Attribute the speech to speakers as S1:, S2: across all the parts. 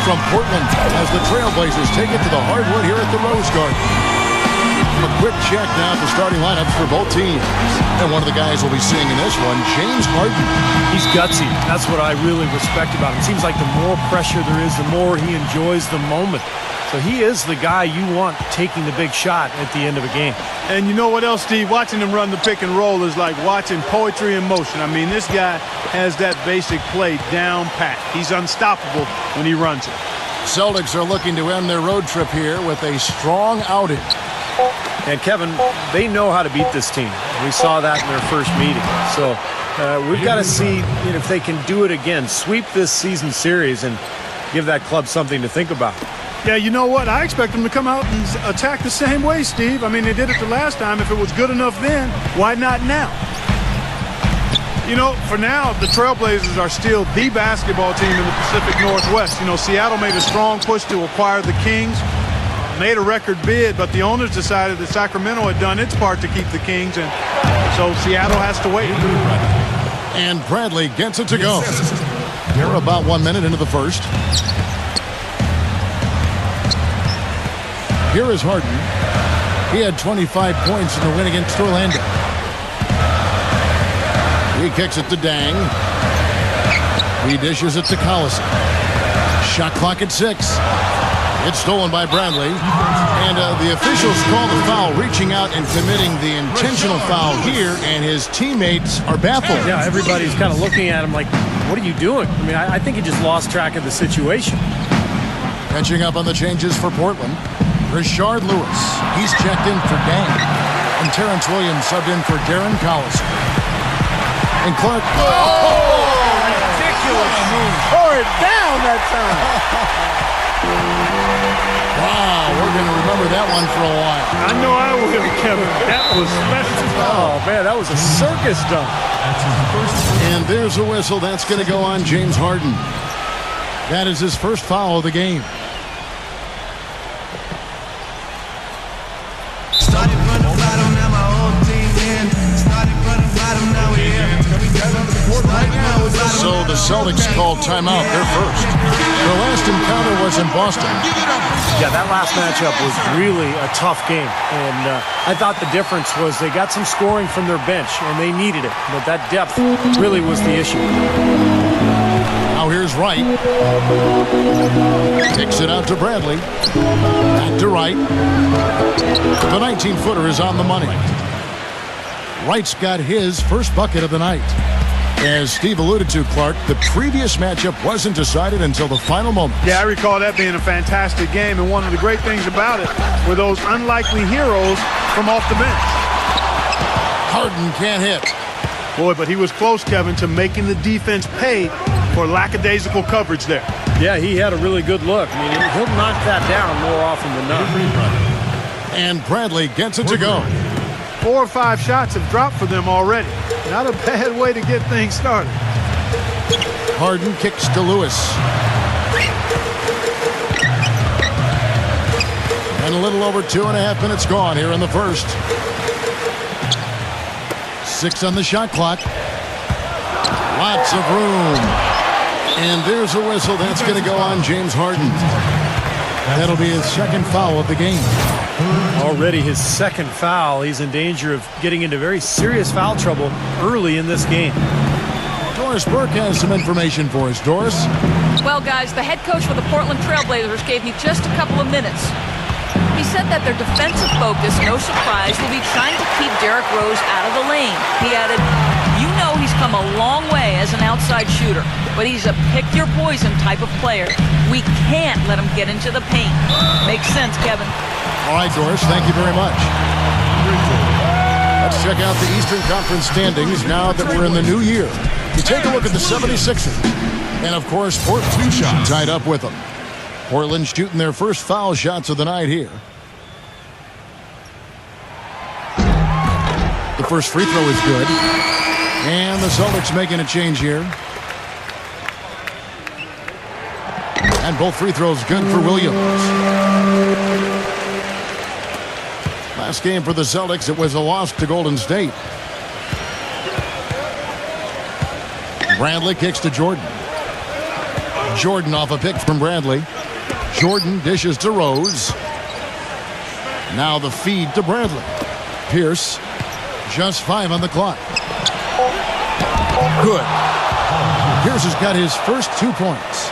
S1: from Portland as the Trailblazers take it to the hardwood here at the Rose Garden. A quick check now at the starting lineups for both teams. And one of the guys we'll be seeing in this one, James Harden.
S2: He's gutsy. That's what I really respect about him. It seems like the more pressure there is, the more he enjoys the moment. So he is the guy you want taking the big shot at the end of a game.
S3: And you know what else, Steve? Watching him run the pick and roll is like watching poetry in motion. I mean, this guy has that basic play down pat. He's unstoppable when he runs it.
S1: Celtics are looking to end their road trip here with a strong outing.
S2: And Kevin, they know how to beat this team. We saw that in their first meeting. So we've got to see if they can do it again, sweep this season series and give that club something to think about.
S3: Yeah, you know what? I expect them to come out and attack the same way, Steve. I mean, they did it the last time. If it was good enough then, why not now? You know, for now, the Trailblazers are still the basketball team in the Pacific Northwest. You know, Seattle made a strong push to acquire the Kings, made a record bid, but the owners decided that Sacramento had done its part to keep the Kings, and so Seattle has to wait.
S1: And Bradley gets it to go. They're about 1 minute into the first. Here is Harden. He had 25 points in the win against Orlando. He kicks it to Dang. He dishes it to Collisonie. Shot clock at 6. It's stolen by Bradley. And the officials call the foul, reaching out and committing the intentional foul here, and his teammates are baffled.
S2: Yeah, everybody's kind of looking at him like, what are you doing? I mean, I think he just lost track of the situation.
S1: Catching up on the changes for Portland. Rashard Lewis. He's checked in for Dang. And Terrence Williams subbed in for Darren Collisonie. And Clark.
S2: Oh, ridiculous move.
S3: Tore it down that time.
S1: Wow, we're going to remember that one for a while.
S3: I know I will, Kevin. That was special.
S2: Oh, man, that was a circus dunk.
S1: And there's a whistle. That's going to go on James Harden. That is his first foul of the game. So the Celtics called timeout. They're first. Their last encounter was in Boston.
S2: Yeah, that last matchup was really a tough game. And I thought the difference was they got some scoring from their bench, and they needed it. But that depth really was the issue.
S1: Now here's Wright. Kicks it out to Bradley. Back to Wright. The 19-footer is on the money. Wright's got his first bucket of the night. As Steve alluded to, Clark, the previous matchup wasn't decided until the final moment.
S3: Yeah, I recall that being a fantastic game, and one of the great things about it were those unlikely heroes from off the bench.
S1: Harden can't hit.
S3: Boy, but he was close, Kevin, to making the defense pay for lackadaisical coverage there.
S2: Yeah, he had a really good look. I mean, he'll knock that down more often than not.
S1: And Bradley gets it to go.
S3: 4 or 5 shots have dropped for them already. Not a bad way to get things started.
S1: Harden kicks to Lewis. And a little over 2.5 minutes gone here in the first. 6 on the shot clock. Lots of room. And there's a whistle. That's going to go on James Harden. That'll be his second foul of the game.
S2: Already his second foul. He's in danger of getting into very serious foul trouble early in this game.
S1: Doris Burke has some information for us. Doris?
S4: Well, guys, the head coach for the Portland Trailblazers gave me just a couple of minutes. He said that their defensive focus, no surprise, will be trying to keep Derrick Rose out of the lane. He added, you know he's come a long way as an outside shooter, but he's a pick-your-poison type of player. We can't let him get into the paint. Makes sense, Kevin.
S1: All right, Doris, thank you very much. Let's check out the Eastern Conference standings now that we're in the new year. You take a look at the 76ers. And, of course, Portland 2 shots tied up with them. Portland shooting their first foul shots of the night here. The first free throw is good. And the Celtics making a change here. And both free throws good for Williams. Last game for the Celtics, it was a loss to Golden State. Bradley kicks to Jordan. Jordan off a pick from Bradley. Jordan dishes to Rose. Now the feed to Bradley. Pierce, just 5 on the clock. Good. Pierce has got his first 2 points.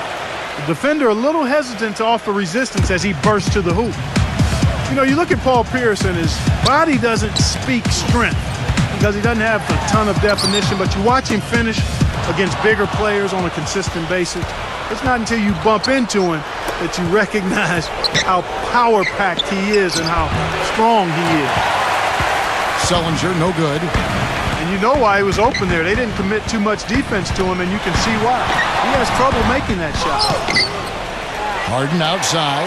S3: The defender a little hesitant to offer resistance as he bursts to the hoop. You know, you look at Paul Pierce and his body doesn't speak strength because he doesn't have a ton of definition, but you watch him finish against bigger players on a consistent basis. It's not until you bump into him that you recognize how power-packed he is and how strong he is.
S1: Sullinger, no good.
S3: And you know why he was open there. They didn't commit too much defense to him, and you can see why. He has trouble making that shot.
S1: Harden outside.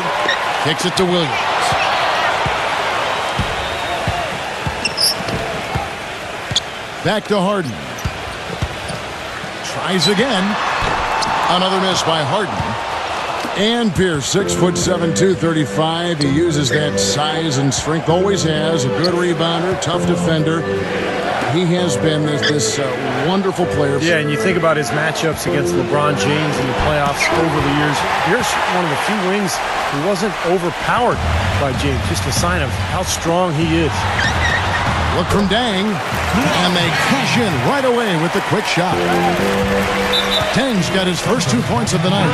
S1: Kicks it to Williams. Back to Harden. Tries again. Another miss by Harden. And Pierce, 6'7", 235. He uses that size and strength. Always has. A good rebounder, tough defender. He has been this wonderful player.
S2: Yeah, and you think about his matchups against LeBron James in the playoffs over the years. Pierce, one of the few wings who wasn't overpowered by James. Just a sign of how strong he is.
S1: Look from Dang, and they cash in right away with the quick shot. Dang's got his first 2 points of the night.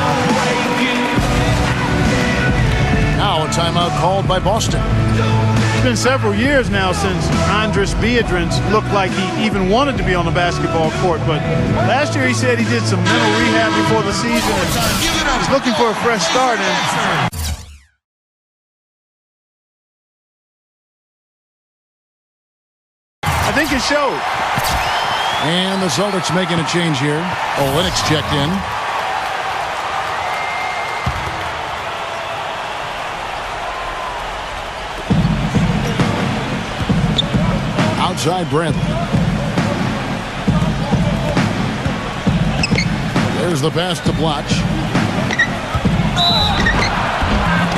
S1: Now a timeout called by Boston.
S3: It's been several years now since Andris Biedrins looked like he even wanted to be on the basketball court, but last year he said he did some mental rehab before the season and he's looking for a fresh start. And I think it showed.
S1: And the Celtics making a change here. Olynyk's checked in. Outside Bradley. There's the pass to Blotch.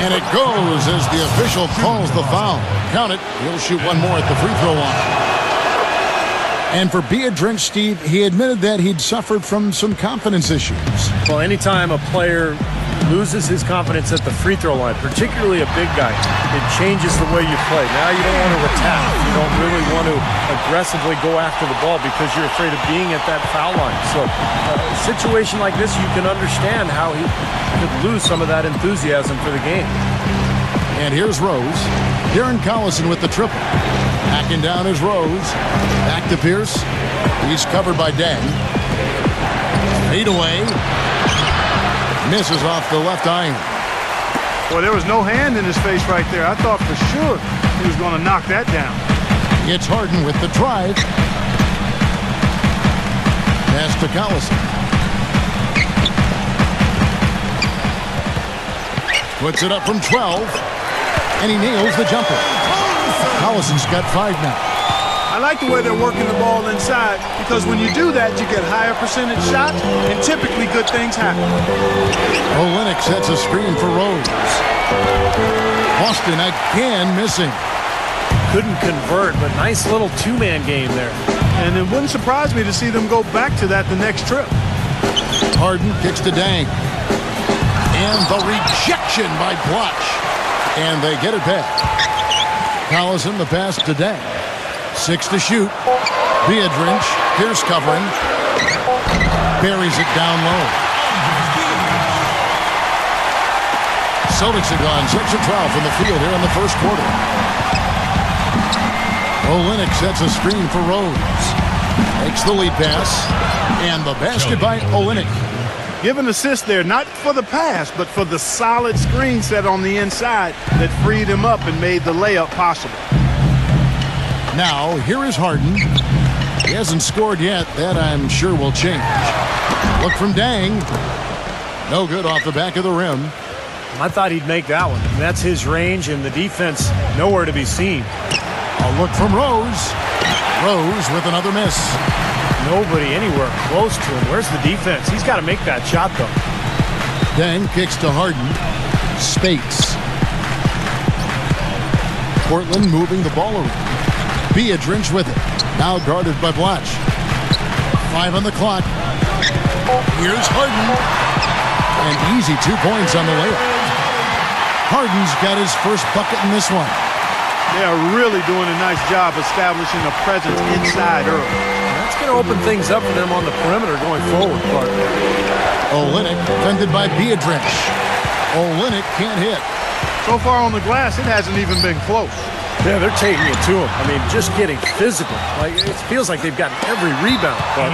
S1: And it goes as the official calls the foul. Count it. He'll shoot one more at the free throw line. And for Biedrins, Steve, he admitted that he'd suffered from some confidence issues.
S2: Well, anytime a player loses his confidence at the free throw line, particularly a big guy, it changes the way you play. Now you don't want to attack. You don't really want to aggressively go after the ball because you're afraid of being at that foul line. So a situation like this, you can understand how he could lose some of that enthusiasm for the game.
S1: And here's Rose. Darren Collison with the triple. Backing down is Rose. Back to Pierce. He's covered by Dang. Fade away. Misses off the left iron.
S3: Boy, there was no hand in his face right there. I thought for sure he was going to knock that down.
S1: It's Harden with the drive. Pass to Collison. Puts it up from 12. And he nails the jumper. Collison's got 5 now.
S3: I like the way they're working the ball inside because when you do that, you get higher percentage shots and typically good things happen.
S1: Olynyk sets a screen for Rose. Boston again missing.
S2: Couldn't convert, but nice little two-man game there.
S3: And it wouldn't surprise me to see them go back to that the next trip.
S1: Harden kicks to Dang. And the rejection by Blotch. And they get it back. Collison the pass to Dang. 6 to shoot. Biedrins, Pierce covering. Buries it down low. Celtics have gone 6 of 12 from the field here in the first quarter. Olynyk sets a screen for Rose. Makes the lead pass. And the basket by Olynyk.
S3: Give an assist there, not for the pass, but for the solid screen set on the inside that freed him up and made the layup possible.
S1: Now, here is Harden. He hasn't scored yet. That, I'm sure, will change. Look from Dang. No good off the back of the rim.
S2: I thought he'd make that one. That's his range, and the defense nowhere to be seen.
S1: A look from Rose. Rose with another miss.
S2: Nobody anywhere close to him. Where's the defense? He's got to make that shot, though.
S1: Dang kicks to Harden. Spates. Portland moving the ball around. Biedrins with it. Now guarded by Blotch. 5 on the clock. Here's Harden. An easy 2 points on the layup. Harden's got his first bucket in this one.
S3: They are really doing a nice job establishing a presence inside early.
S2: That's going to open things up for them on the perimeter going forward, Clark.
S1: Olynyk defended by Biedrins. Olynyk can't hit.
S3: So far on the glass, it hasn't even been close.
S2: Yeah, they're taking it to him. I mean, just getting physical. Like, it feels like they've gotten every rebound. But...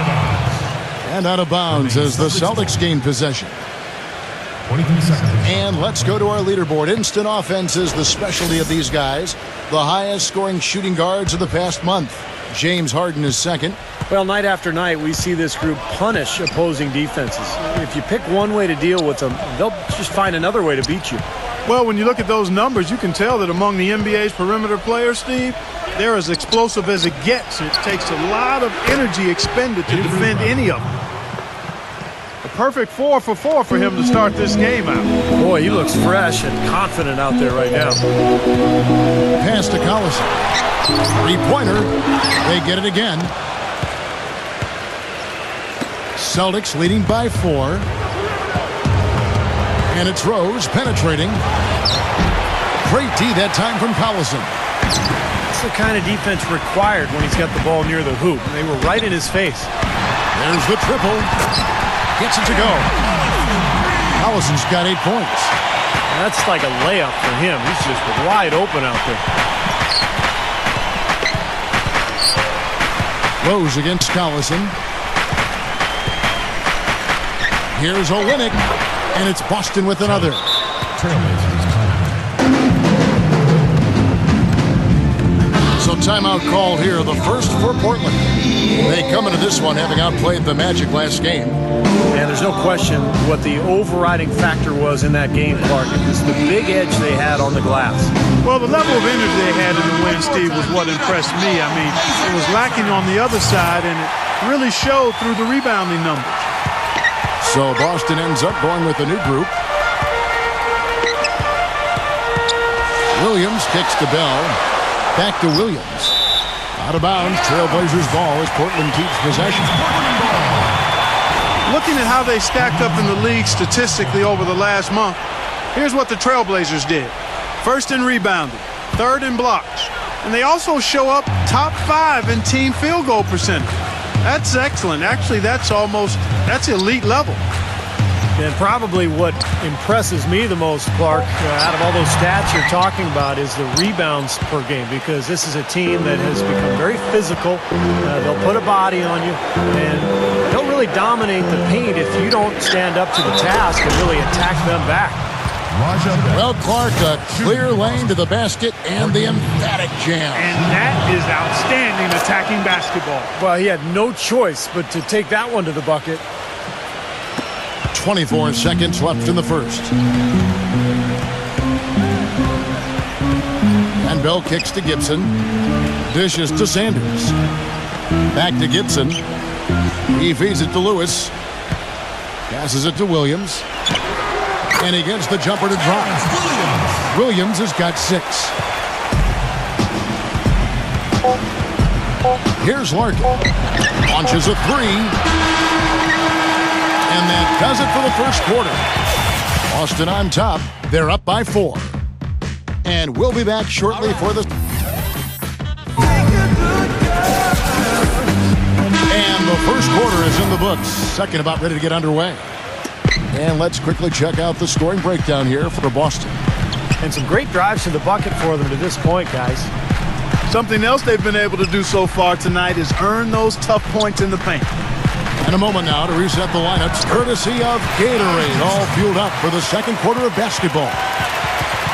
S1: And out of bounds as the Celtics gain possession.
S5: 23 seconds.
S1: And let's go to our leaderboard. Instant offense is the specialty of these guys. The highest scoring shooting guards of the past month. James Harden is second.
S2: Well, night after night, we see this group punish opposing defenses. If you pick one way to deal with them, they'll just find another way to beat you.
S3: Well, when you look at those numbers, you can tell that among the NBA's perimeter players, Steve, they're as explosive as it gets. It takes a lot of energy expended to defend any of them. A perfect 4 for 4 for him to start this game out.
S2: Boy, he looks fresh and confident out there right now.
S1: Pass to Collisonie. Three-pointer. They get it again. Celtics leading by 4. And it's Rose penetrating. Great D that time from Collisonie.
S2: That's the kind of defense required when he's got the ball near the hoop. They were right in his face.
S1: There's the triple. Gets it to go. Collisonie's got 8 points.
S2: That's like a layup for him. He's just wide open out there.
S1: Rose against Collisonie. Here's Olynyk. And it's Boston with another. So timeout called here, the first for Portland. They come into this one having outplayed the Magic last game.
S2: And there's no question what the overriding factor was in that game, Clark. It was the big edge they had on the glass.
S3: Well, the level of energy they had in the win, Steve, was what impressed me. I mean, it was lacking on the other side, and it really showed through the rebounding numbers.
S1: So Boston ends up going with a new group. Williams kicks to Bell. Back to Williams. Out of bounds. Trailblazers ball as Portland keeps possession.
S3: Looking at how they stacked up in the league statistically over the last month, here's what the Trailblazers did. First in rebounding, third in blocks, and they also show up top 5 in team field goal percentage. That's excellent. Actually, that's elite level.
S2: And probably what impresses me the most, Clark, out of all those stats you're talking about is the rebounds per game, because this is a team that has become very physical. They'll put a body on you, and they'll really dominate the paint if you don't stand up to the task and really attack them back.
S1: Well, Clark, a clear lane to the basket and the emphatic jam.
S3: And that is outstanding attacking basketball.
S2: Well, he had no choice but to take that one to the bucket.
S1: 24 seconds left in the first. And Bell kicks to Gibson. Dishes to Sanders. Back to Gibson. He feeds it to Lewis. Passes it to Williams. And he gets the jumper to drop. Williams has got 6. Here's Larkin. Launches a 3. And that does it for the first quarter. Boston on top. They're up by 4. And we'll be back shortly for the... And the first quarter is in the books. Second about ready to get underway. And let's quickly check out the scoring breakdown here for Boston.
S2: And some great drives to the bucket for them to this point, guys.
S3: Something else they've been able to do so far tonight is earn those tough points in the paint.
S1: And a moment now to reset the lineups, courtesy of Gatorade, all fueled up for the second quarter of basketball.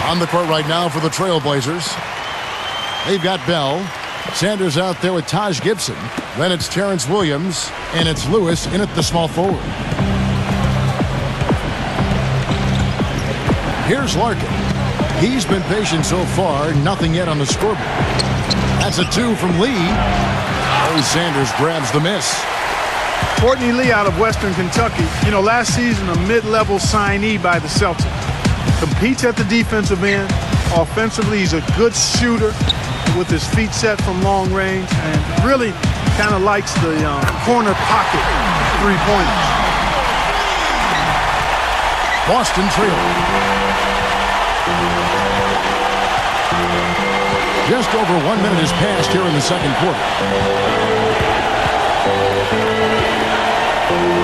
S1: On the court right now for the Trailblazers, they've got Bell. Sanders out there with Taj Gibson. Then it's Terrence Williams, and it's Lewis in at the small forward. Here's Larkin. He's been patient so far, nothing yet on the scoreboard. That's a 2 from Lee. Oh, Sanders grabs the miss.
S3: Courtney Lee out of Western Kentucky. You know, last season a mid-level signee by the Celtics. Competes at the defensive end. Offensively, he's a good shooter with his feet set from long range and really kind of likes the corner pocket three-pointers.
S1: Boston trailed. Just over 1 minute has passed here in the second quarter.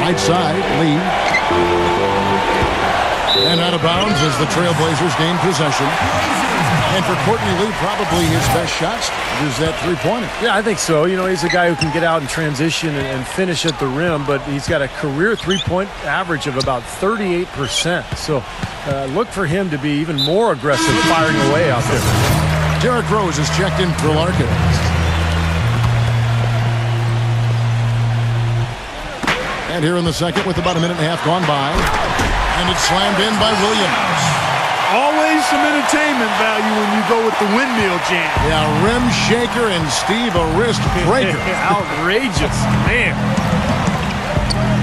S1: Right side, Lee. And out of bounds as the Trailblazers gain possession. And for Courtney Lee, probably his best shots is that three-pointer.
S2: Yeah, I think so. You know, he's a guy who can get out and transition and finish at the rim, but he's got a career three-point average of about 38%. So look for him to be even more aggressive firing away out there.
S1: Derrick Rose is checked in for Larkin. And here in the second with about a minute and a half gone by. And it's slammed in by Williams.
S3: Always some entertainment value when you go with the windmill jam.
S1: Yeah, rim shaker and Steve a wrist breaker.
S2: Outrageous, man.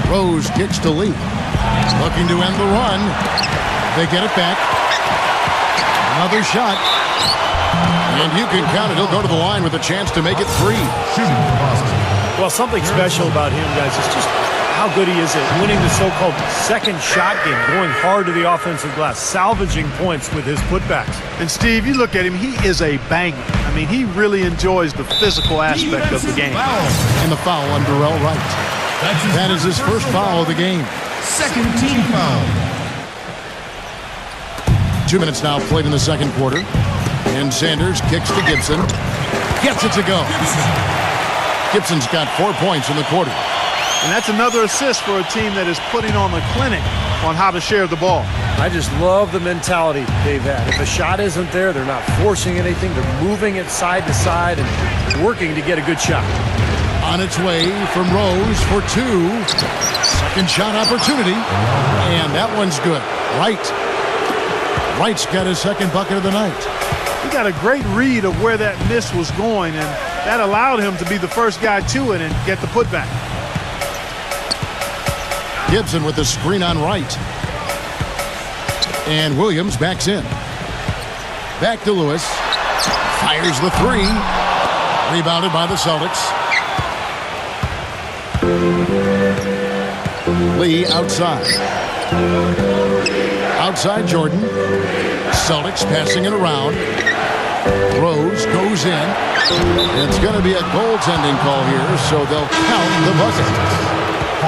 S1: Rose kicks to Lee. Looking to end the run. They get it back. Another shot. And you can count it. He'll go to the line with a chance to make it three.
S2: Well, something special about him, guys, is just how good he is at winning the so-called second shot game, going hard to the offensive glass, salvaging points with his putbacks.
S3: And, Steve, you look at him, he is a banger. I mean, he really enjoys the physical aspect of the game.
S1: And the foul on Durrell Wright. That is his first foul of the game.
S5: Second team foul.
S1: 2 minutes now played in the second quarter. And Sanders kicks to Gibson. Gets it to go. Gibson's got 4 points in the quarter.
S3: And that's another assist for a team that is putting on a clinic on how to share the ball.
S2: I just love the mentality they've had. If a shot isn't there, they're not forcing anything. They're moving it side to side and working to get a good shot.
S1: On its way from Rose for two. Second shot opportunity. And that one's good. Wright's got his second bucket of the night.
S3: He got a great read of where that miss was going, and that allowed him to be the first guy to it and get the putback.
S1: Gibson with the screen on Wright. And Williams backs in. Back to Lewis. Fires the three. Rebounded by the Celtics. Lee outside. Outside Jordan. Celtics passing it around. Rose goes in. It's going to be a goaltending call here, so they'll count the bucket.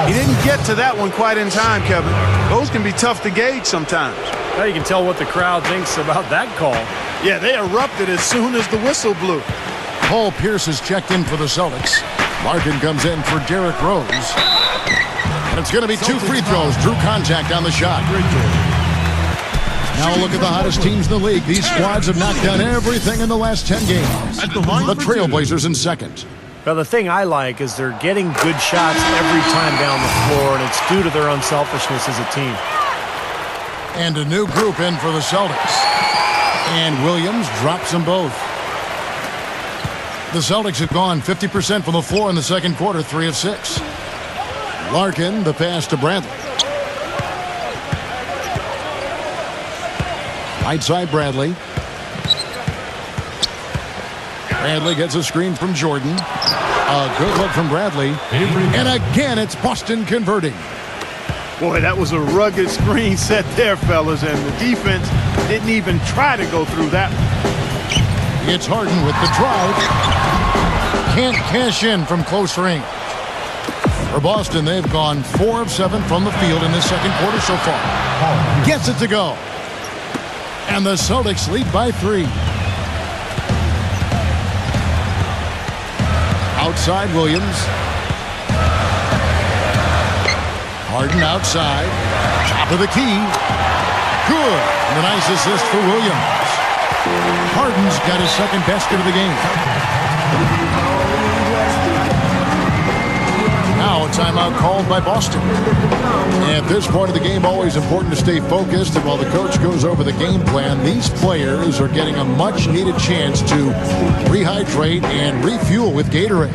S3: He didn't get to that one quite in time, Kevin. Those can be tough to gauge sometimes.
S2: Now you can tell what the crowd thinks about that call.
S3: Yeah, they erupted as soon as the whistle blew.
S1: Paul Pierce is checked in for the Celtics. Larkin comes in for Derrick Rose. And it's going to be two free throws. Drew contact on the shot. Now look at the hottest teams in the league. These squads have knocked down everything in the last 10 games. The Trailblazers in second.
S2: Well, the thing I like is they're getting good shots every time down the floor, and it's due to their unselfishness as a team.
S1: And a new group in for the Celtics. And Williams drops them both. The Celtics have gone 50% from the floor in the second quarter, 3 of 6. Larkin, the pass to Bradley. Right side Bradley. Bradley gets a screen from Jordan. A good look from Bradley. And again, it's Boston converting.
S3: Boy, that was a rugged screen set there, fellas, and the defense didn't even try to go through that one.
S1: It's Harden with the drive. Can't cash in from close range. For Boston, they've gone 4 of 7 from the field in this second quarter so far. Gets it to go. And the Celtics lead by 3. Outside Williams. Harden outside. Top of the key. Good. And a nice assist for Williams. Harden's got his second basket of the game. Now a timeout called by Boston. At this point of the game, always important to stay focused. And while the coach goes over the game plan, these players are getting a much-needed chance to rehydrate and refuel with Gatorade.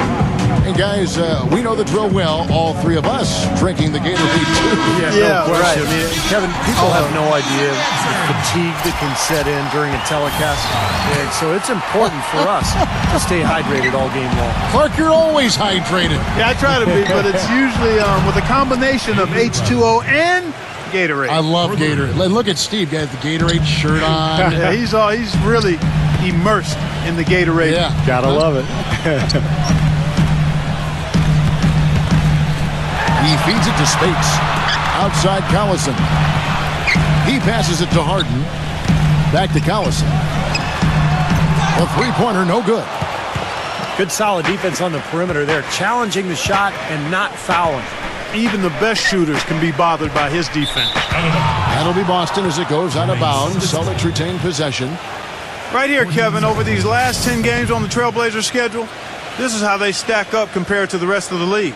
S1: And guys, we know the drill well. All 3 of us drinking the Gatorade too.
S2: Yeah, no question. Right. I mean, Kevin, people have no idea the fatigue that can set in during a telecast. And so it's important for us to stay hydrated all game long.
S1: Clark, you're always hydrated.
S3: Yeah, I try to be, but it's usually with a combination of H2O and Gatorade.
S1: I love Gatorade. Look at Steve, got the Gatorade shirt on.
S3: Yeah, he's really immersed in the Gatorade.
S1: Yeah.
S2: Gotta love it.
S1: He feeds it to Spates. Outside Collison. He passes it to Harden. Back to Collison. A three-pointer, no good.
S2: Good solid defense on the perimeter there, challenging the shot and not fouling.
S3: Even the best shooters can be bothered by his defense.
S1: That'll be Boston as it goes out of bounds. Celtics retain possession.
S3: Right here, Kevin, over these last 10 games on the Trailblazers schedule, this is how they stack up compared to the rest of the league.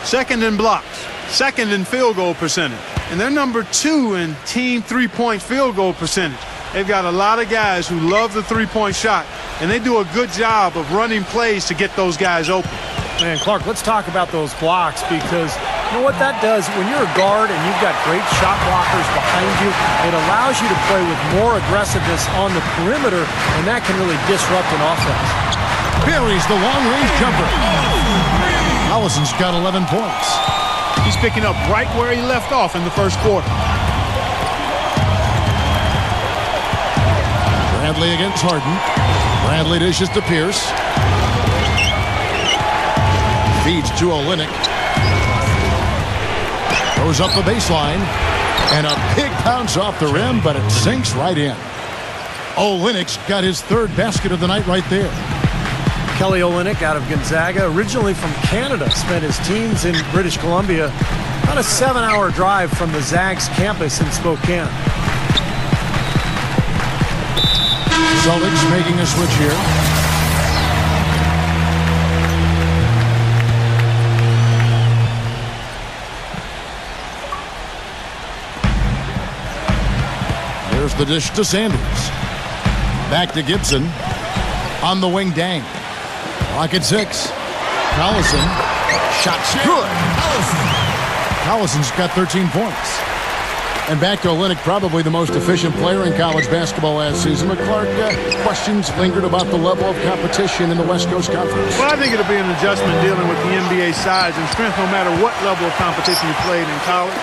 S3: Second in blocks, second in field goal percentage, and they're number 2 in team three-point field goal percentage. They've got a lot of guys who love the three-point shot, and they do a good job of running plays to get those guys open.
S2: Man, Clark, let's talk about those blocks, because you know what that does? When you're a guard and you've got great shot blockers behind you, it allows you to play with more aggressiveness on the perimeter, and that can really disrupt an offense.
S1: Buries the long-range jumper. Collison's got 11 points.
S3: He's picking up right where he left off in the first quarter.
S1: Bradley against Harden. Bradley dishes to Pierce. Feeds to Olynyk. Goes up the baseline. And a big bounce off the rim, but it sinks right in. Olynyk's got his third basket of the night right there.
S2: Kelly Olynyk out of Gonzaga, originally from Canada, spent his teens in British Columbia. About a 7-hour drive from the Zags campus in Spokane.
S1: Celtics making a switch here. There's the dish to Sanders. Back to Gibson. On the wing, Dang. Clock at 6. Collison. Shot's good. Collison's got 13 points. And back to Olynyk, probably the most efficient player in college basketball last season. But Clark, questions lingered about the level of competition in the West Coast Conference.
S3: Well, I think it'll be an adjustment dealing with the NBA size and strength no matter what level of competition he played in college.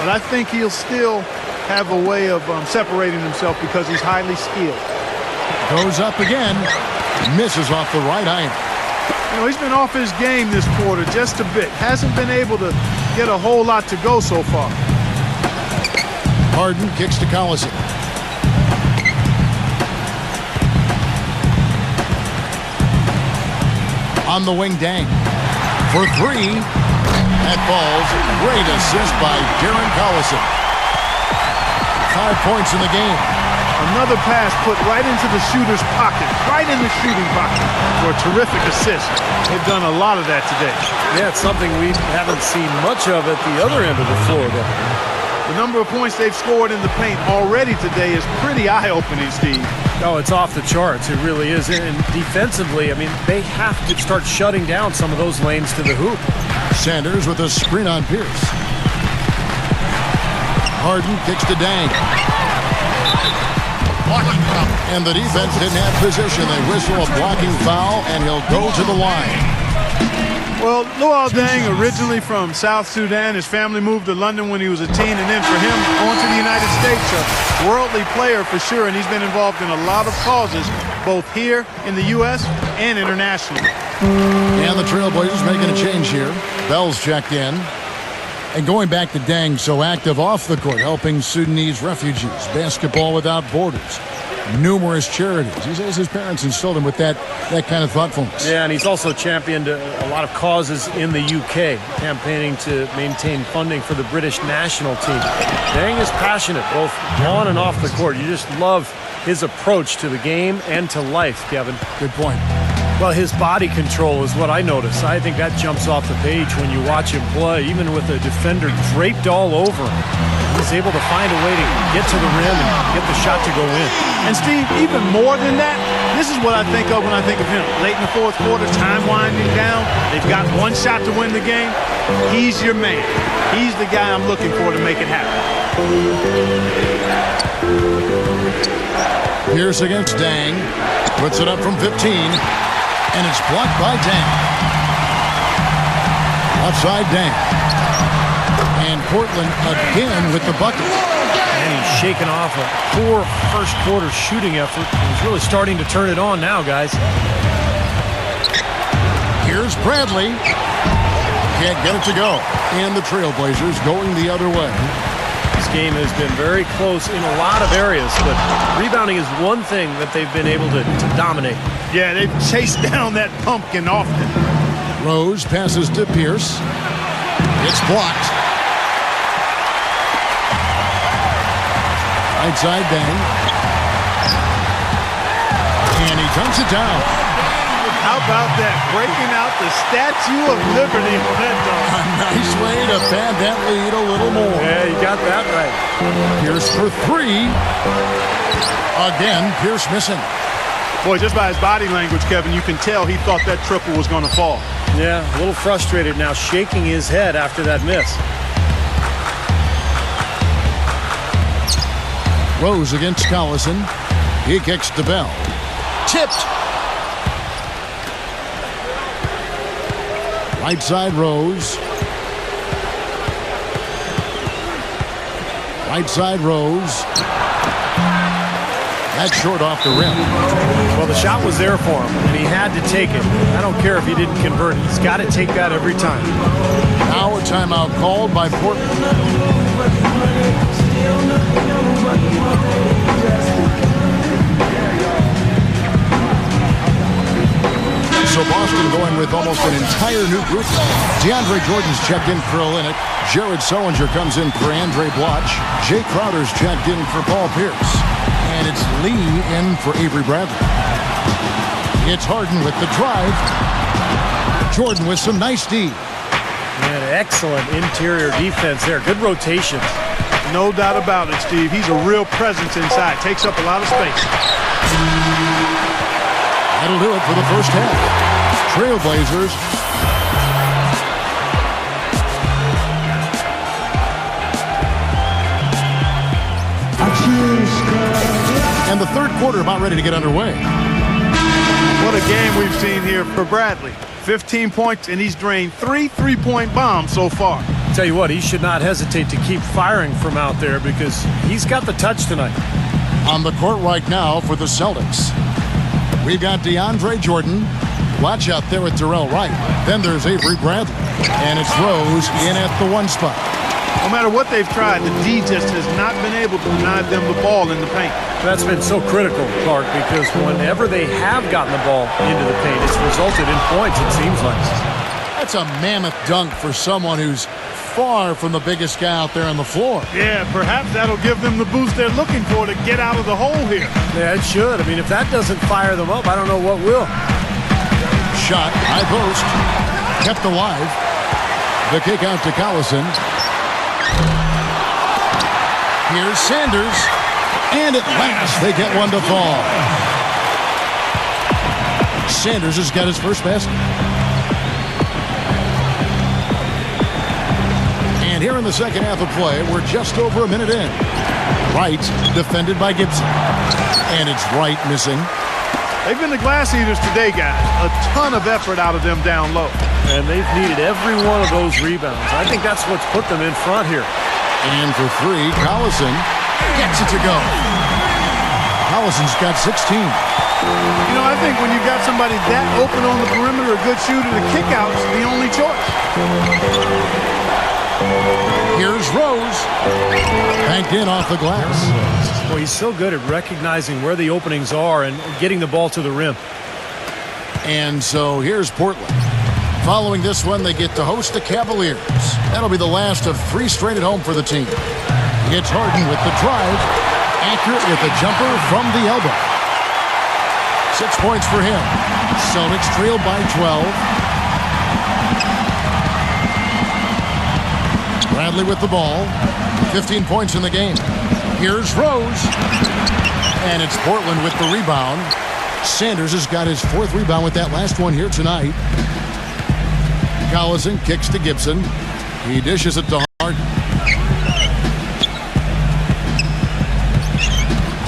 S3: But I think he'll still have a way of separating himself because he's highly skilled.
S1: Goes up again. Misses off the right iron.
S3: You know, he's been off his game this quarter just a bit. Hasn't been able to get a whole lot to go so far.
S1: Harden kicks to Collison. On the wing, Dang. For 3. That falls. Great assist by Darren Collison. 5 points in the game.
S3: Another pass put right into the shooter's pocket, right in the shooting pocket for a terrific assist. They've done a lot of that today.
S2: Yeah, it's something we haven't seen much of at the other end of the floor, though.
S3: The number of points they've scored in the paint already today is pretty eye-opening, Steve.
S2: Oh, it's off the charts. It really is. And defensively, I mean, they have to start shutting down some of those lanes to the hoop.
S1: Sanders with a screen on Pierce. Harden kicks to Dang. And the defense didn't have position. They whistle a blocking foul, and he'll go to the line.
S3: Well, Luol Deng, originally from South Sudan, his family moved to London when he was a teen, and then for him, on to the United States, a worldly player for sure, and he's been involved in a lot of causes, both here in the U.S. and internationally.
S1: And the Trailblazers making a change here. Bell's checked in. And going back to Dang, so active off the court, helping Sudanese refugees, basketball without borders, numerous charities. He says his parents instilled him with that kind of thoughtfulness.
S2: Yeah, and he's also championed a lot of causes in the UK, campaigning to maintain funding for the British national team. Dang is passionate, both on and off the court. You just love his approach to the game and to life, Kevin.
S1: Good point.
S2: Well, his body control is what I notice. I think that jumps off the page when you watch him play, even with a defender draped all over him. He's able to find a way to get to the rim and get the shot to go in.
S3: And Steve, even more than that, this is what I think of when I think of him. Late in the fourth quarter, time winding down. They've got one shot to win the game. He's your man. He's the guy I'm looking for to make it happen.
S1: Pierce against Dang. Puts it up from 15. And it's blocked by Dang. Outside Dang. And Portland again with the bucket.
S2: And he's shaking off a poor first quarter shooting effort. He's really starting to turn it on now, guys.
S1: Here's Bradley. Can't get it to go. And the Trailblazers going the other way.
S2: This game has been very close in a lot of areas, but rebounding is one thing that they've been able to dominate.
S3: Yeah, they've chased down that pumpkin often.
S1: Rose passes to Pierce. It's blocked. Right side bang. And he dunks it down.
S3: How about that? Breaking out the Statue of Liberty for that dunk.
S1: A nice way to pad that lead a little more.
S2: Yeah, you got that right.
S1: Pierce for three. Again, Pierce missing.
S3: Boy, just by his body language, Kevin, you can tell he thought that triple was going to fall.
S2: Yeah, a little frustrated now, shaking his head after that miss.
S1: Rose against Collison. He kicks to Bell. Tipped. Right side Rose. Right side Rose. That's short off the rim.
S2: Well, the shot was there for him, and he had to take it. I don't care if he didn't convert it. He's got to take that every time.
S1: Now a timeout called by Portland. So Boston going with almost an entire new group. DeAndre Jordan's checked in for Olynyk. Jared Sullinger comes in for Andre Bloch. Jay Crowder's checked in for Paul Pierce. And it's Lee in for Avery Bradley. It's Harden with the drive. Jordan with some nice D.
S2: Man, excellent interior defense there. Good rotation.
S3: No doubt about it, Steve. He's a real presence inside. Takes up a lot of space.
S1: That'll do it for the first half. Trailblazers and the third quarter about ready to get underway.
S3: What a game we've seen here for Bradley. 15 points, and he's drained 3 3-point bombs so far.
S2: Tell you what, he should not hesitate to keep firing from out there because he's got the touch tonight.
S1: On the court right now for the Celtics, we've got DeAndre Jordan. Watch out there with Terrell Wright. Then there's Avery Bradley. And it's Rose in at the one spot.
S3: No matter what they've tried, the D just has not been able to deny them the ball in the paint.
S2: That's been so critical, Clark, because whenever they have gotten the ball into the paint, it's resulted in points, it seems like.
S1: That's a mammoth dunk for someone who's far from the biggest guy out there on the floor.
S3: Yeah, perhaps that'll give them the boost they're looking for to get out of the hole here.
S2: Yeah, it should. I mean, if that doesn't fire them up, I don't know what will.
S1: Shot, high post, kept alive. The kick out to Collison. Here's Sanders. And at last, they get one to fall. Sanders has got his first basket. And here in the second half of play, we're just over a minute in. Wright defended by Gibson. And it's Wright missing.
S3: They've been the glass eaters today, guys. A ton of effort out of them down low.
S2: And they've needed every one of those rebounds. I think that's what's put them in front here.
S1: And for three, Collison gets it to go. Collison's got 16.
S3: You know, I think when you've got somebody that open on the perimeter, a good shooter, the kick-out's the only choice.
S1: Here's Rose. Banked in off the glass.
S2: Well, he's so good at recognizing where the openings are and getting the ball to the rim.
S1: And so here's Portland. Following this one, they get to host the Cavaliers. That'll be the last of 3 straight at home for the team. It's Harden with the drive. Accurate with the jumper from the elbow. 6 points for him. Celtics trail by 12. Bradley with the ball. 15 points in the game. Here's Rose. And it's Portland with the rebound. Sanders has got his 4th rebound with that last one here tonight. Collison kicks to Gibson. He dishes it to Harden.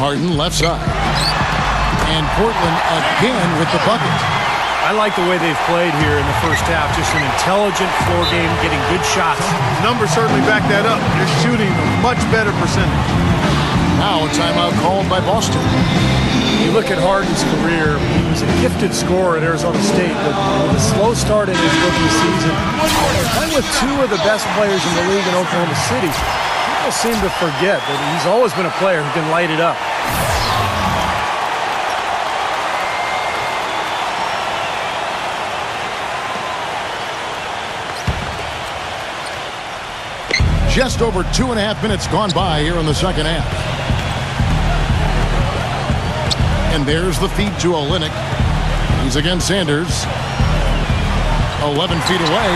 S1: Harden left side. And Portland again with the bucket.
S2: I I like the way they've played here in the first half. Just an intelligent floor game, getting good shots.
S3: Numbers certainly back that up. They're shooting a much better percentage.
S1: Now a timeout called by Boston.
S2: You look at Harden's career, he was a gifted scorer at Arizona State, but with a slow start in his rookie season, playing with two of the best players in the league in Oklahoma City, people seem to forget that he's always been a player who can light it up.
S1: Just over 2.5 minutes gone by here in the second half. And there's the feed to Olynyk. He's against Sanders. 11 feet away.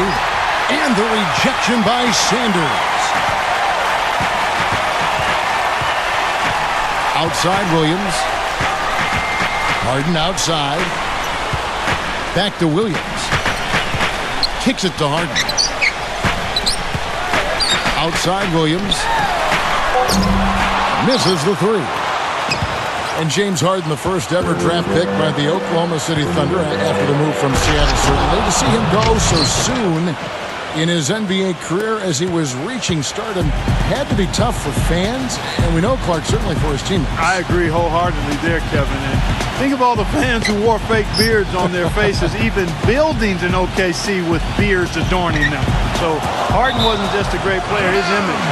S1: And the rejection by Sanders. Outside Williams. Harden outside. Back to Williams. Kicks it to Harden. Outside Williams. Misses the three. And James Harden, the first ever draft pick by the Oklahoma City Thunder after the move from Seattle, certainly. To see him go so soon in his NBA career as he was reaching stardom had to be tough for fans, and we know, Clark, certainly for his teammates.
S3: I agree wholeheartedly there, Kevin. And think of all the fans who wore fake beards on their faces, even buildings in OKC with beards adorning them. So Harden wasn't just a great player. His image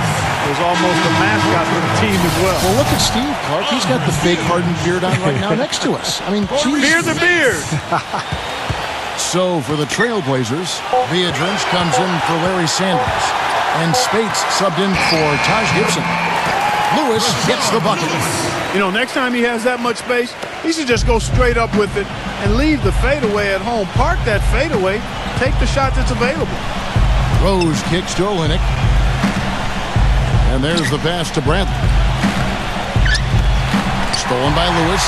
S3: was almost a mascot for the team as well.
S1: Well, look at Steve, Clark. He's got the fake Harden beard on right now next to us. I mean, geez.
S3: Beard's a beard.
S1: So for the Trailblazers, Viadrins comes in for Larry Sanders. And Spates subbed in for Taj Gibson. Lewis gets the bucket.
S3: You know, next time he has that much space, he should just go straight up with it and leave the fadeaway at home. Park that fadeaway, take the shot that's available.
S1: Rose kicks to Olynyk. And there's the pass to Bradley. Stolen by Lewis.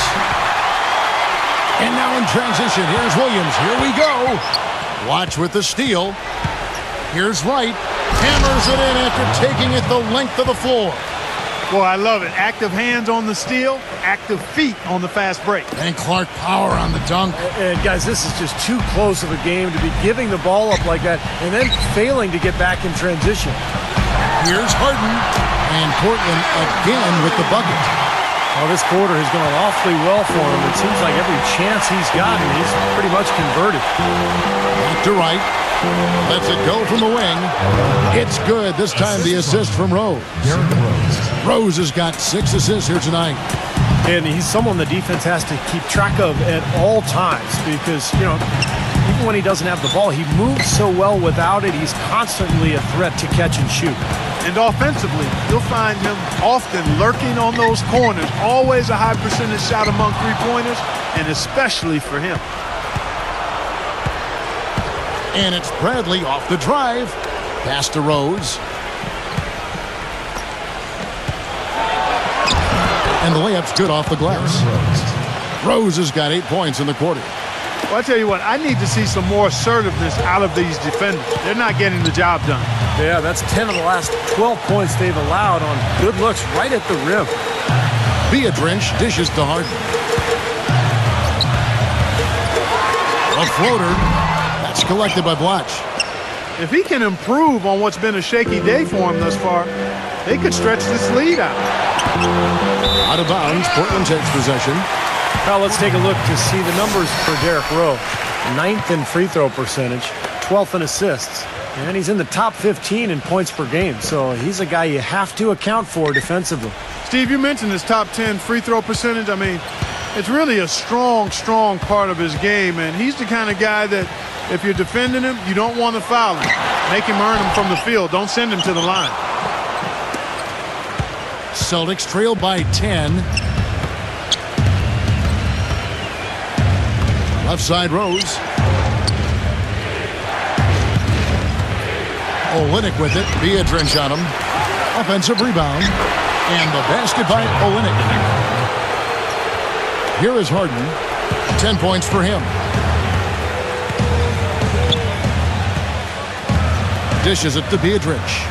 S1: And now in transition, here's Williams. Here we go. Watch with the steal. Here's Wright. Hammers it in after taking it the length of the floor.
S3: Boy, I love it. Active hands on the steal, active feet on the fast break.
S1: And Clark power on the dunk.
S2: And guys, this is just too close of a game to be giving the ball up like that and then failing to get back in transition.
S1: Here's Harden. And Portland again with the bucket.
S2: Well, this quarter has gone awfully well for him. It seems like every chance he's gotten, he's pretty much converted.
S1: Back to Wright. Lets it go from the wing. It's good. This time the assist from Rose. Rose has got 6 assists here tonight.
S2: And he's someone the defense has to keep track of at all times because, you know, even when he doesn't have the ball, he moves so well without it. He's constantly a threat to catch and shoot.
S3: And offensively, you'll find him often lurking on those corners. Always a high percentage shot among three-pointers, and especially for him.
S1: And it's Bradley off the drive. Pass to Rose. And the layup's good off the glass. Rose has got 8 points in the quarter.
S3: Well, I tell you what, I need to see some more assertiveness out of these defenders. They're not getting the job done.
S2: Yeah, that's 10 of the last 12 points they've allowed on good looks right at the rim.
S1: Viadrins dishes to Harden. A floater. That's collected by Blotch.
S3: If he can improve on what's been a shaky day for him thus far, they could stretch this lead out.
S1: Out of bounds, Portland takes possession.
S2: Now let's take a look to see the numbers for Derrick Rose. 9th in free throw percentage, 12th in assists, and he's in the top 15 in points per game. So he's a guy you have to account for defensively.
S3: Steve, you mentioned his top 10 free throw percentage. I mean, it's really a strong part of his game, and he's the kind of guy that if you're defending him, you don't want to foul him. Make him earn him from the field. Don't send him to the line.
S1: Celtics trail by 10. Left side Rose. Olynyk with it. Viadrins shot him. Offensive rebound. And the basket by Olynyk. Here is Harden. 10 points for him. Dishes it to Viadrins.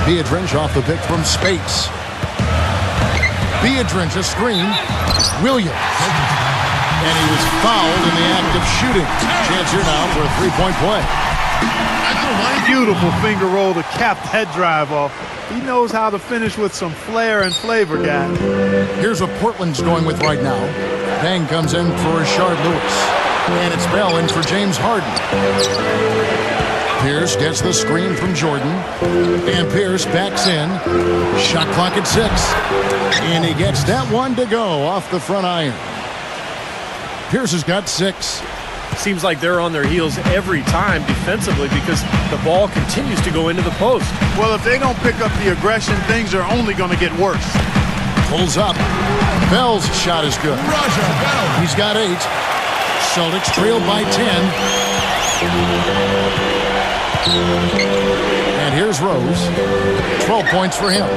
S1: Viadrins off the pick from Spates. Beatrice, a screen. Williams. And he was fouled in the act of shooting. Chance here now for a three-point play.
S3: Beautiful finger roll to cap that drive off. He knows how to finish with some flair and flavor, guys.
S1: Here's what Portland's going with right now. Dang comes in for Rashard Lewis. And it's Bell in for James Harden. Pierce gets the screen from Jordan. And Pierce backs in. Shot clock at 6. And he gets that one to go off the front iron. Pierce has got 6.
S2: Seems like they're on their heels every time defensively because the ball continues to go into the post.
S3: Well, if they don't pick up the aggression, things are only going to get worse.
S1: Pulls up. Bell's shot is good. He's got 8. Celtics trailed by 10. And here's Rose. 12 points for him.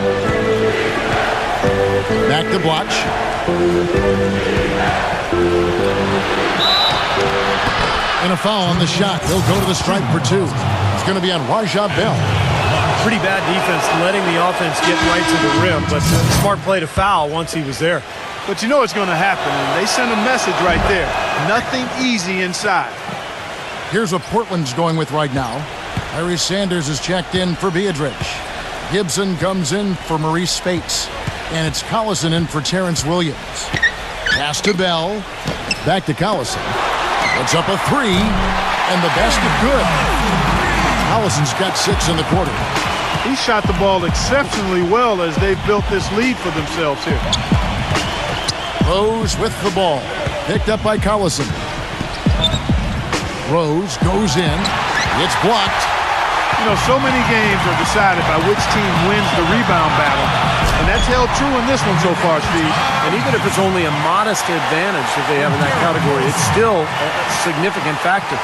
S1: Back to Blotch. And a foul on the shot. He'll go to the stripe for 2. It's going to be on Rajah Bell.
S2: Pretty bad defense letting the offense get right to the rim, but smart play to foul once he was there.
S3: But you know it's going to happen, and they send a message right there. Nothing easy inside.
S1: Here's what Portland's going with right now. Larry Sanders is checked in for Beatrice. Gibson comes in for Maurice Spates. And it's Collison in for Terrence Williams. Pass to Bell. Back to Collison. It's up a 3, and the basket good. Collison's got 6 in the quarter.
S3: He shot the ball exceptionally well as they've built this lead for themselves here.
S1: Rose with the ball. Picked up by Collison. Rose goes in. It's blocked.
S3: You know, so many games are decided by which team wins the rebound battle. And that's held true in this one so far, Steve.
S2: And even if it's only a modest advantage that they have in that category, it's still a significant factor.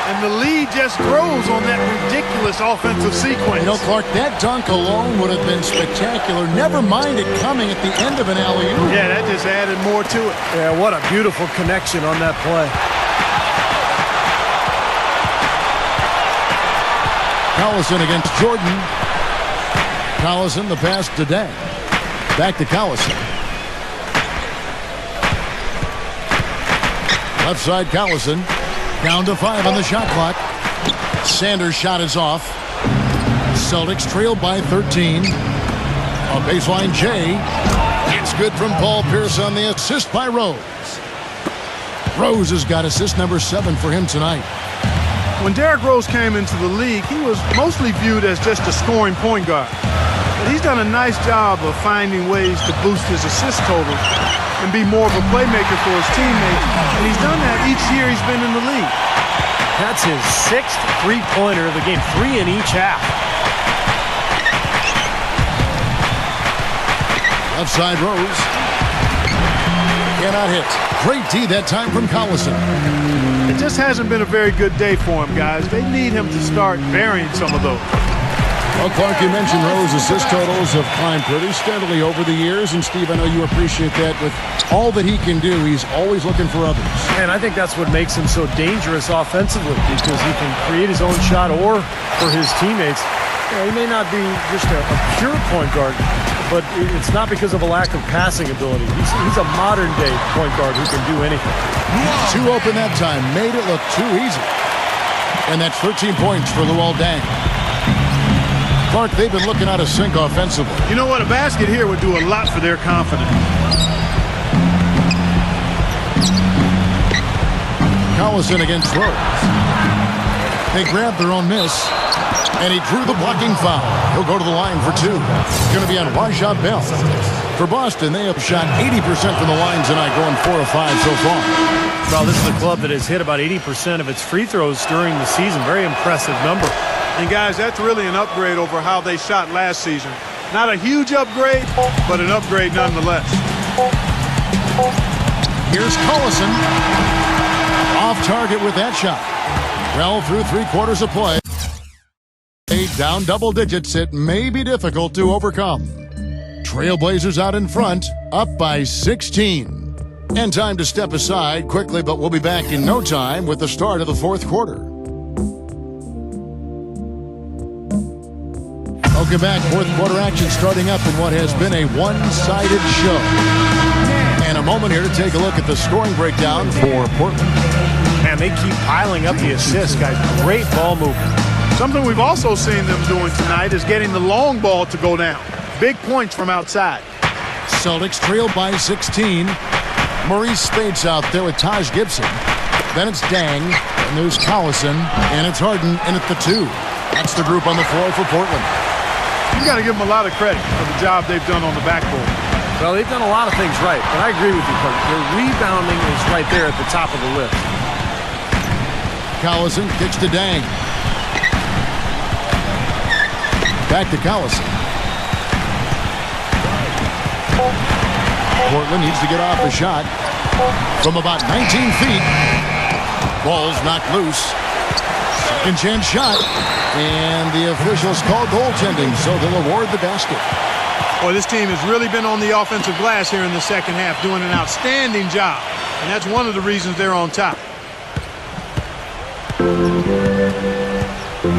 S3: And the lead just grows on that ridiculous offensive sequence.
S1: You know, Clark, that dunk alone would have been spectacular. Never mind it coming at the end of an alley-oop.
S3: Yeah, that just added more to it.
S2: Yeah, what a beautiful connection on that play.
S1: Collison against Jordan. Collison, the pass to Dang. Back to Collison. Left side Collison. Down to 5 on the shot clock. Sanders' shot is off. Celtics trailed by 13. On baseline, Jay. It's good from Paul Pierce on the assist by Rose. Rose has got assist number 7 for him tonight.
S3: When Derrick Rose came into the league, he was mostly viewed as just a scoring point guard. But he's done a nice job of finding ways to boost his assist total and be more of a playmaker for his teammates. And he's done that each year he's been in the league.
S2: That's his 6th three-pointer of the game, 3 in each half.
S1: Left side Rose. Cannot hit. Great D that time from Collison.
S3: It just hasn't been a very good day for him, guys. They need him to start burying some of those.
S1: Well, Clark, you mentioned Rose assist totals have climbed pretty steadily over the years. And, Steve, I know you appreciate that. With all that he can do, he's always looking for others.
S2: And I think that's what makes him so dangerous offensively, because he can create his own shot or for his teammates. You know, he may not be just a pure point guard, but it's not because of a lack of passing ability. He's a modern-day point guard who can do anything.
S1: Too open that time. Made it look too easy. And that's 13 points for Luol Deng. Clark, they've been looking out of sync offensively.
S3: You know what? A basket here would do a lot for their confidence.
S1: Collison against Rose. They grabbed their own miss. And he drew the blocking foul. He'll go to the line for 2. It's going to be on Rajah Bell. For Boston, they have shot 80% from the line tonight, going 4 of 5 so far.
S2: Well, this is a club that has hit about 80% of its free throws during the season. Very impressive number.
S3: And, guys, that's really an upgrade over how they shot last season. Not a huge upgrade, but an upgrade nonetheless.
S1: Here's Collison. Off target with that shot. Well, through 3 quarters of play. Down double digits, it may be difficult to overcome. Trailblazers out in front, up by 16. And time to step aside quickly, but we'll be back in no time with the start of the 4th quarter. Welcome back. Fourth quarter action starting up in what has been a one-sided show. And a moment here to take a look at the scoring breakdown for Portland.
S2: Man, they keep piling up the assists, guys. Great ball movement.
S3: Something we've also seen them doing tonight is getting the long ball to go down. Big points from outside.
S1: Celtics trail by 16. Maurice Spade's out there with Taj Gibson. Then it's Dang, and there's Collison, and it's Harden in at the 2. That's the group on the floor for Portland.
S3: You got to give them a lot of credit for the job they've done on the backboard.
S2: Well, they've done a lot of things right, but I agree with you, Kurt. Their rebounding is right there at the top of the list.
S1: Collison kicks to Dang. Back to Collison. Portland needs to get off a shot from about 19 feet. Ball's knocked loose. Second chance shot. And the officials call goaltending, so they'll award the basket.
S3: Well, this team has really been on the offensive glass here in the second half, doing an outstanding job. And that's one of the reasons they're on top.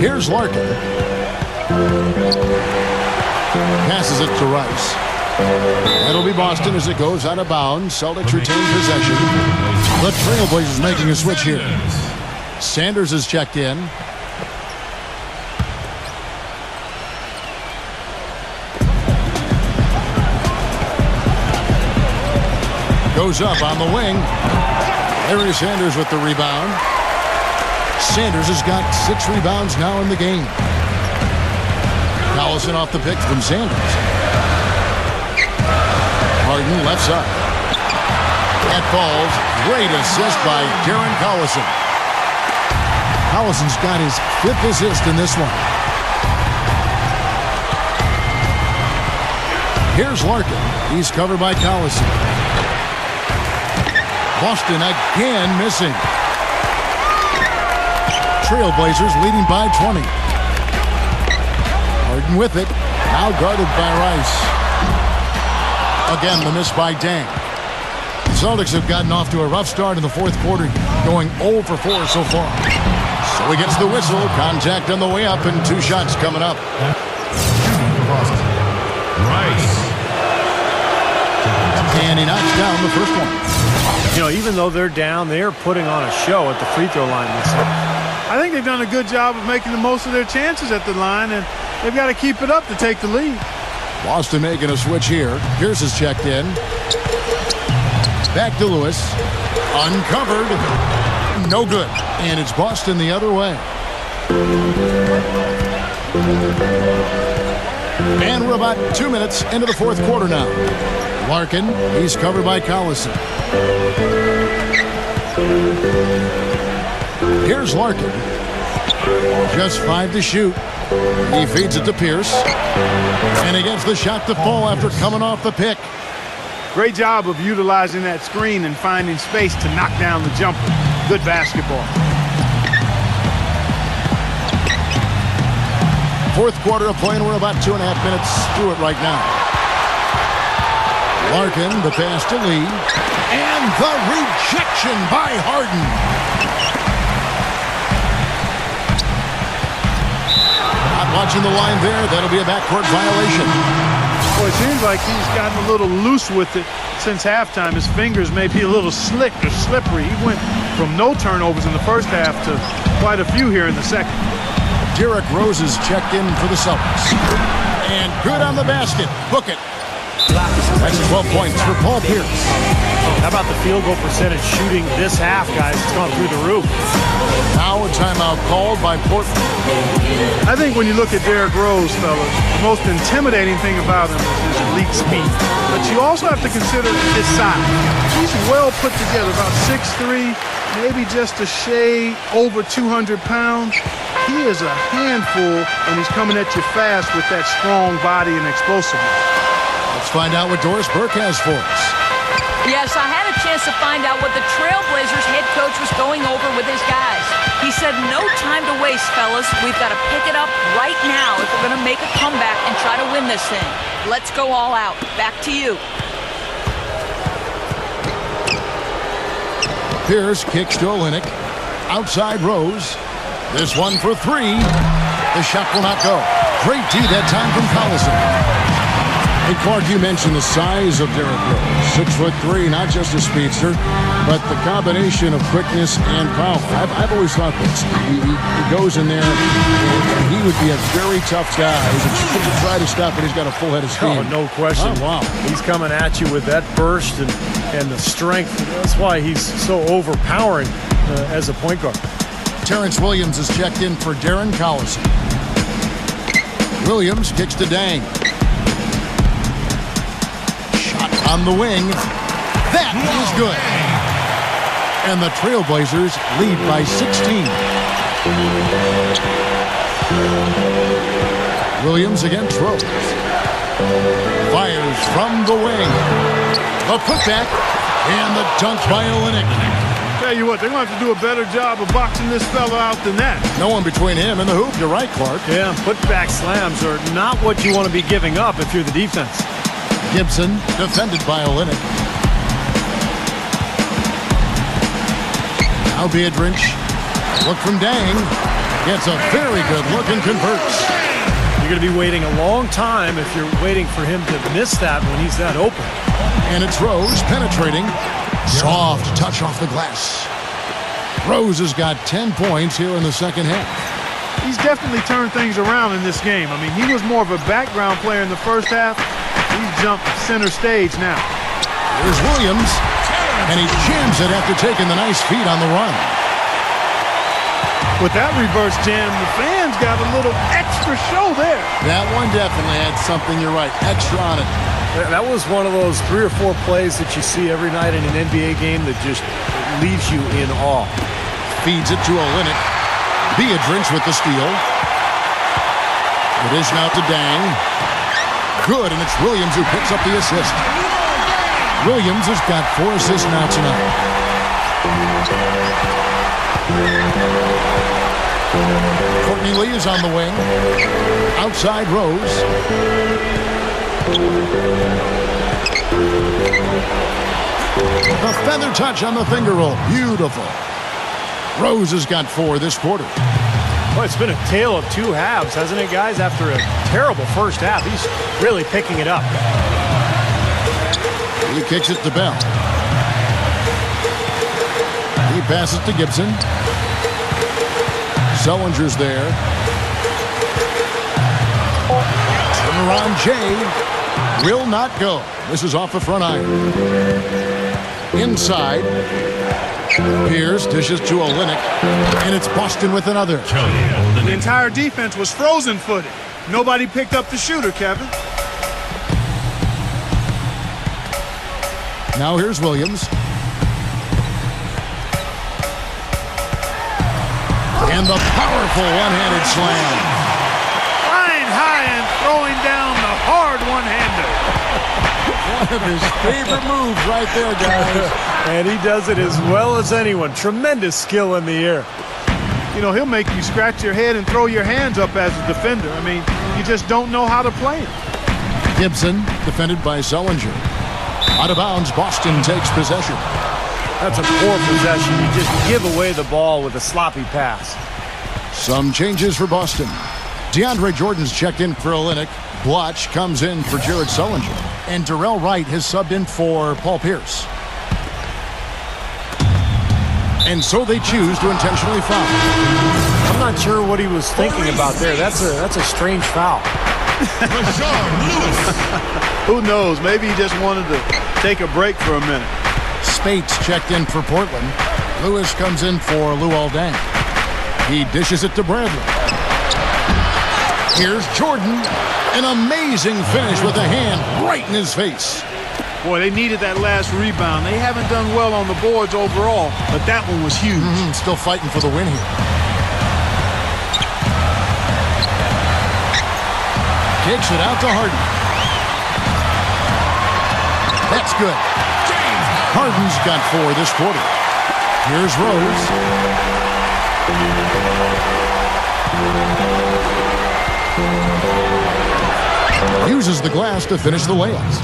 S1: Here's Larkin. Passes it to Rice. It'll be Boston as it goes out of bounds. Celtics retain possession. The Trailblazers making a switch here. Sanders is checked in. Goes up on the wing. Larry Sanders with the rebound. Sanders has got 6 rebounds now in the game. Collison off the pick from Sanders. Harden left side. That falls. Great assist by Darren Collison. Collison's got his 5th assist in this one. Here's Larkin. He's covered by Collison. Boston again missing. Trailblazers leading by 20. Harden with it. Now guarded by Rice. Again, the miss by Dang. The Celtics have gotten off to a rough start in the fourth quarter, going 0 for 4 so far. So he gets the whistle. Contact on the way up, and 2 shots coming up.
S5: Rice.
S1: And he knocks down the first one.
S2: You know, even though they're down, they're putting on a show at the free throw line this time.
S3: I think they've done a good job of making the most of their chances at the line, and they've got to keep it up to take the lead.
S1: Boston making a switch here. Pierce is checked in. Back to Lewis. Uncovered. No good. And it's Boston the other way. And we're about 2 minutes into the fourth quarter now. Larkin, he's covered by Collison. Here's Larkin. Just 5 to shoot. He feeds it to Pierce. And he gets the shot to fall after coming off the pick.
S3: Great job of utilizing that screen and finding space to knock down the jumper. Good basketball.
S1: Fourth quarter of play, and we're about 2.5 minutes through it right now. Larkin, the pass to Lee. And the rejection by Harden. Not watching the line there. That'll be a backcourt violation.
S3: Well, it seems like he's gotten a little loose with it since halftime. His fingers may be a little slick or slippery. He went from no turnovers in the first half to quite a few here in the second.
S1: Derrick Rose is checked in for the Celtics. And good on the basket. Book it. That's 12 points for Paul Pierce.
S2: How about the field goal percentage shooting this half, guys? It's gone through the roof.
S1: Now a timeout called by Portland.
S3: I think when you look at Derrick Rose, fellas, the most intimidating thing about him is his elite speed. But you also have to consider his size. He's well put together, about 6'3", maybe just a shade over 200 pounds. He is a handful, and he's coming at you fast with that strong body and explosiveness.
S1: Let's find out what Doris Burke has for us.
S4: Yes, I had a chance to find out what the Trailblazers head coach was going over with his guys. He said, no time to waste, fellas. We've got to pick it up right now if we're going to make a comeback and try to win this thing. Let's go all out. Back to you.
S1: Pierce kicks to Olynyk. Outside Rose. This one for 3. The shot will not go. Great D that time from Collisonie. Hey, Clark, you mentioned the size of Derek Rose. 6'3", not just a speedster, but the combination of quickness and power. I've always thought this. He goes in there, and he would be a very tough guy to try to stop it. He's got a full head of steam.
S2: Oh, no question.
S1: Oh, wow.
S2: He's coming at you with that burst and the strength. That's why he's so overpowering as a point guard.
S1: Terrence Williams is checked in for Darren Collison. Williams kicks to Dang. On the wing. That is good. And the Trailblazers lead by 16. Williams against Rose. Fires from the wing. The putback and the dunk by Olynyk.
S3: Tell you what, they're going to have to do a better job of boxing this fella out than that.
S1: No one between him and the hoop. You're right, Clark.
S2: Yeah, putback slams are not what you want to be giving up if you're the defense.
S1: Gibson defended by Olynyk. Now Biedrins. Look from Dang. Gets a very good look and converts.
S2: You're going to be waiting a long time if you're waiting for him to miss that when he's that open.
S1: And it's Rose penetrating. Soft touch off the glass. Rose has got 10 points here in the second half.
S3: He's definitely turned things around in this game. I mean, he was more of a background player in the first half. He's jumped center stage now.
S1: Here's Williams, and he jams it after taking the nice feed on the run.
S3: With that reverse jam, the fans got a little extra show there.
S1: That one definitely had something, you're right, extra on it.
S2: That was one of those 3 or 4 plays that you see every night in an NBA game that just leaves you in awe.
S1: Feeds it to Olynyk. Biedrins with the steal. It is now to Dang. Good, and it's Williams who picks up the assist. Williams has got 4 assists now tonight. Courtney Lee is on the wing. Outside Rose. The feather touch on the finger roll. Beautiful. Rose has got 4 this quarter.
S2: Well, it's been a tale of 2 halves, hasn't it, guys? After a terrible first half, he's really picking it up.
S1: He kicks it to Bell. He passes to Gibson. Sellinger's there. Turnaround Jay will not go. This is off the front iron. Inside. Pierce dishes to Olynyk, and it's Boston with another.
S3: The entire defense was frozen-footed. Nobody picked up the shooter, Kevin.
S1: Now here's Williams. And the powerful one-handed slam.
S3: Flying high and throwing down the hard one-hander.
S1: One of his favorite moves right there, guys.
S2: And he does it as well as anyone. Tremendous skill in the air.
S3: You know, he'll make you scratch your head and throw your hands up as a defender. I mean, you just don't know how to play him.
S1: Gibson, defended by Sellinger. Out of bounds, Boston takes possession.
S2: That's a poor possession. You just give away the ball with a sloppy pass.
S1: Some changes for Boston. DeAndre Jordan's checked in for Olynyk. Blotch comes in for Jared Sellinger. And Darrell Wright has subbed in for Paul Pierce. And so they choose to intentionally foul.
S2: I'm not sure what he was thinking about there. That's a strange foul.
S3: Who knows? Maybe he just wanted to take a break for a minute.
S1: Spates checked in for Portland. Lewis comes in for Luol Deng. He dishes it to Bradley. Here's Jordan. An amazing finish with a hand right in his face.
S3: Boy, they needed that last rebound. They haven't done well on the boards overall, but that one was huge.
S1: Still fighting for the win here. Kicks it out to Harden. That's good. Harden's got 4 this quarter. Here's Rose. Uses the glass to finish the layups.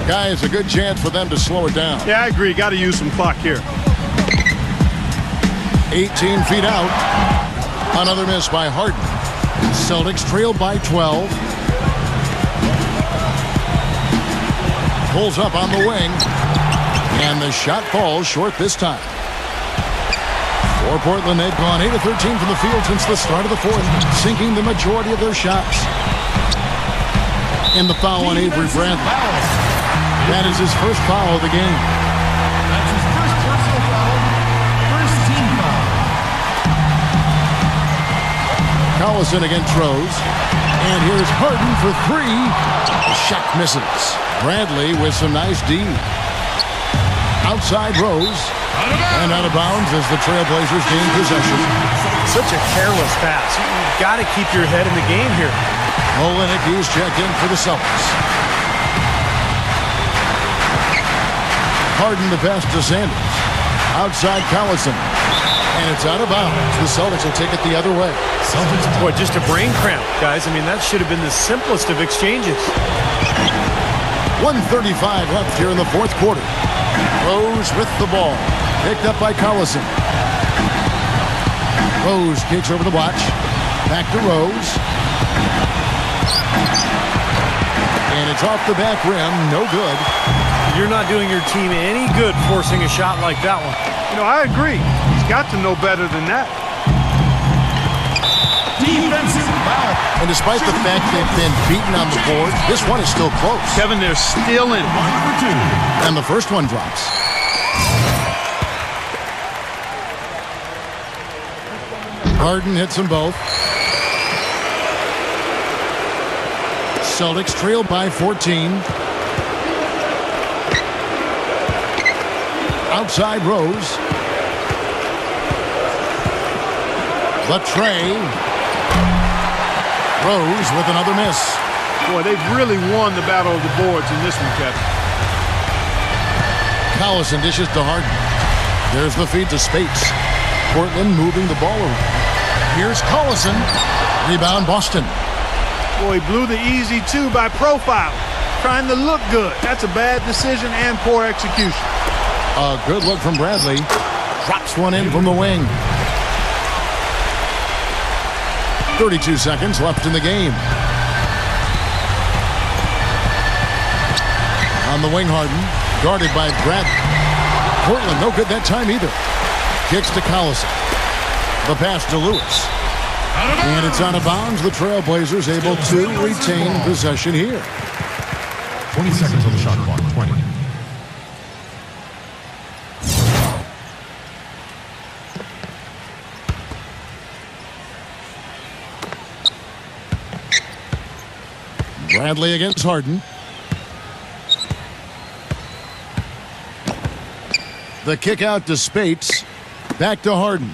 S1: Guys, a good chance for them to slow it down.
S3: Yeah, I agree. Got to use some clock here.
S1: 18 feet out. Another miss by Harden. Celtics trail by 12. Pulls up on the wing. And the shot falls short this time. For Portland, they've gone 8 of 13 from the field since the start of the fourth, sinking the majority of their shots. And the foul on Avery Bradley. That is his first foul of the game.
S5: That's his first personal foul. First team foul.
S1: Collison against Rose. And here's Harden for three. The shot misses. Bradley with some nice D. Outside Rose. And out of bounds as the Trailblazers gain possession.
S2: Such a careless pass. You've got to keep your head in the game here.
S1: Olenek is checked in for the Celtics. Harden the pass to Sanders. Outside Collison. And it's out of bounds. The Celtics will take it the other way.
S2: Boy, just a brain cramp, guys. I mean, that should have been the simplest of exchanges.
S1: 1:35 left here in the fourth quarter. Rose with the ball. Picked up by Collison. Rose kicks over the watch. Back to Rose. And it's off the back rim. No good.
S2: You're not doing your team any good forcing a shot like that one.
S3: You know, I agree. He's got to know better than that.
S5: Defensive foul.
S1: And despite the fact they've been beaten on the board, this one is still close.
S3: Kevin, they're still in.
S5: 1 for 2.
S1: And the first one drops. Harden hits them both. Celtics trail by 14. Outside Rose. The tray. Rose with another miss.
S3: Boy, they've really won the battle of the boards in this one, Kevin.
S1: Collison dishes to Harden. There's the feed to Spates. Portland moving the ball around. Here's Collison. Rebound Boston.
S3: Boy, he blew the easy two by profile. Trying to look good. That's a bad decision and poor execution.
S1: A good look from Bradley. Drops one in from the wing. 32 seconds left in the game. On the wing, Harden. Guarded by Bradley. Portland, no good that time either. Kicks to Collison. The pass to Lewis. And it's out of bounds. The Trailblazers able to retain possession here.
S5: 20 seconds on the shot clock. 20.
S1: Bradley against Harden. The kick out to Spates. Back to Harden.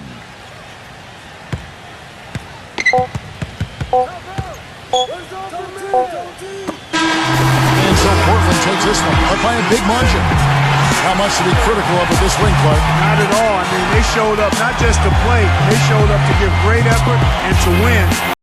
S1: And so Portland takes this one up by a big margin. Not much to be critical of with this win, Clark.
S3: Not at all. I mean, they showed up not just to play. They showed up to give great effort and to win.